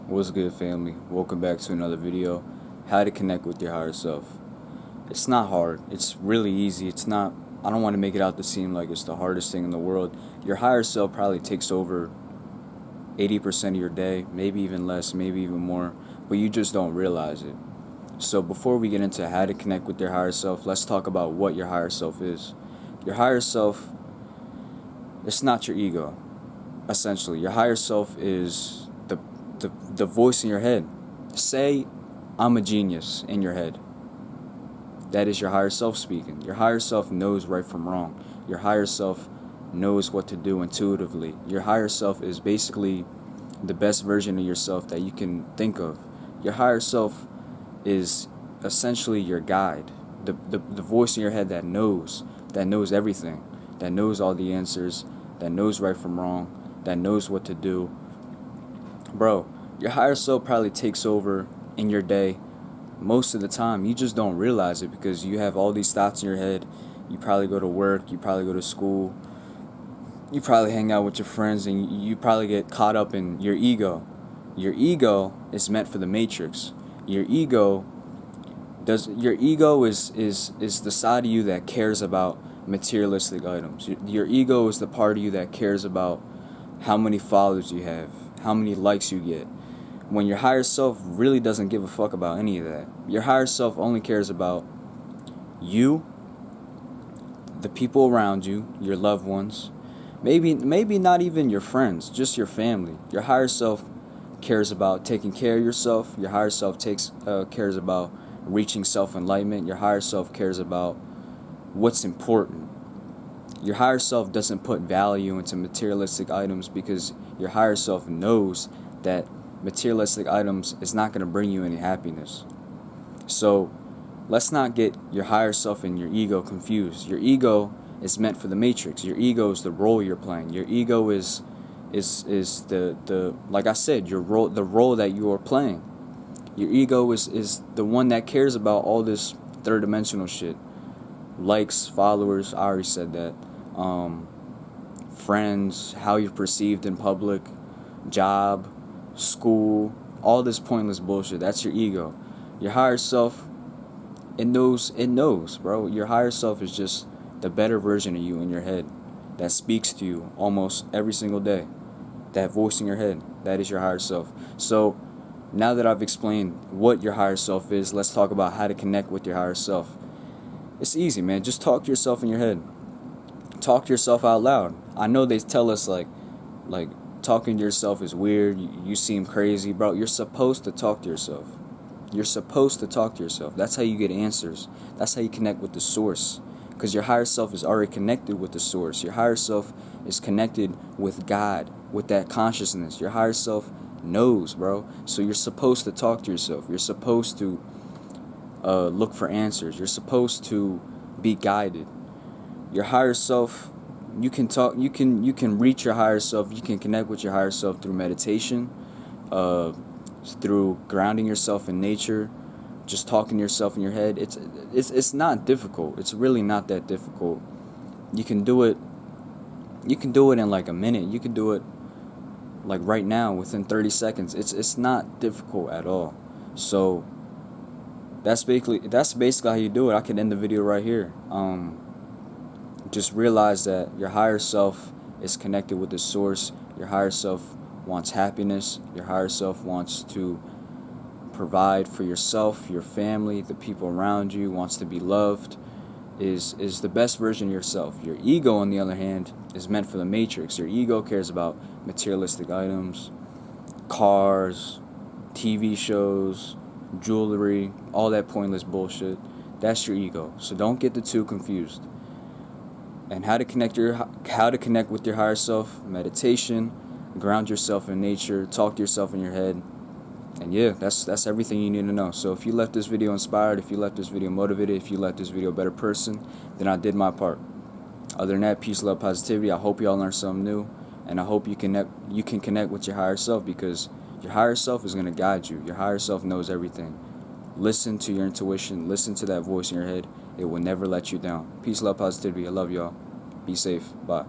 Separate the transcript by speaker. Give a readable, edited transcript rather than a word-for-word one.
Speaker 1: What's good, family? Welcome back to another video. How to connect with your higher self. It's not hard. It's really easy. I don't want to make it out to seem like it's the hardest thing in the world. Your higher self probably takes over 80% of your day, maybe even less, maybe even more, but you just don't realize it. So before we get into how to connect with your higher self, let's talk about what your higher self is. Your higher self, it's not your ego, essentially. Your higher self is the voice in your head. Say, I'm a genius in your head. That is your higher self speaking. Your higher self knows right from wrong. Your higher self knows what to do intuitively. Your higher self is basically the best version of yourself that you can think of. Your higher self is essentially your guide. The voice in your head that knows everything, that knows all the answers, that knows right from wrong, that knows what to do. Bro, your higher self probably takes over in your day most of the time. You just don't realize it because you have all these thoughts in your head. You probably go to work, you probably go to school, you probably hang out with your friends, and you probably get caught up in your ego. Your ego is meant for the matrix. Your ego is the side of you that cares about materialistic items. Your ego is the part of you that cares about how many followers you have, how many likes you get. When your higher self really doesn't give a fuck about any of that. Your higher self only cares about you, the people around you, your loved ones, maybe not even your friends, just your family. Your higher self cares about taking care of yourself. Your higher self cares about reaching self-enlightenment. Your higher self cares about what's important. Your higher self doesn't put value into materialistic items because your higher self knows that materialistic items is not going to bring you any happiness. So let's not get your higher self and your ego confused. Your ego is meant for the matrix. Your ego is the role you're playing. Your ego is the like I said, the role that you are playing. Your ego is the one that cares about all this third dimensional shit. Likes, followers, I already said that. Friends, how you're perceived in public, job, school, all this pointless bullshit. That's your ego. Your higher self, it knows, bro. Your higher self is just the better version of you in your head that speaks to you almost every single day. That voice in your head, that is your higher self. So now that I've explained what your higher self is, let's talk about how to connect with your higher self. It's easy, man. Just talk to yourself in your head. Talk to yourself out loud. I know they tell us like talking to yourself is weird. You seem crazy, bro. You're supposed to talk to yourself. You're supposed to talk to yourself. That's how you get answers. That's how you connect with the source. Because your higher self is already connected with the source. Your higher self is connected with God, with that consciousness. Your higher self knows, bro. So you're supposed to talk to yourself. You're supposed to look for answers. You're supposed to be guided. Your higher self, you can reach your higher self. You can connect with your higher self through meditation, through grounding yourself in nature, just talking to yourself in your head. It's not difficult. It's really not that difficult. You can do it in like a minute. You can do it like right now within 30 seconds. It's not difficult at all. So that's basically how you do it. I can end the video right here. Just realize that your higher self is connected with the source. Your higher self wants happiness. Your higher self wants to provide for yourself, your family, the people around you, wants to be loved, is the best version of yourself. Your ego, on the other hand, is meant for the matrix. Your ego cares about materialistic items, cars, TV shows, jewelry, all that pointless bullshit. That's your ego. So don't get the two confused. And how to connect with your higher self: meditation, ground yourself in nature, talk to yourself in your head. And yeah, that's everything you need to know. So if you left this video inspired, if you left this video motivated, if you left this video a better person, then I did my part. Other than that, peace, love, positivity. I hope y'all learned something new, and I hope you can connect with your higher self, because your higher self is going to guide you. Your higher self knows everything. Listen to your intuition. Listen to that voice in your head. It will never let you down. Peace, love, positivity. I love y'all. Be safe. Bye.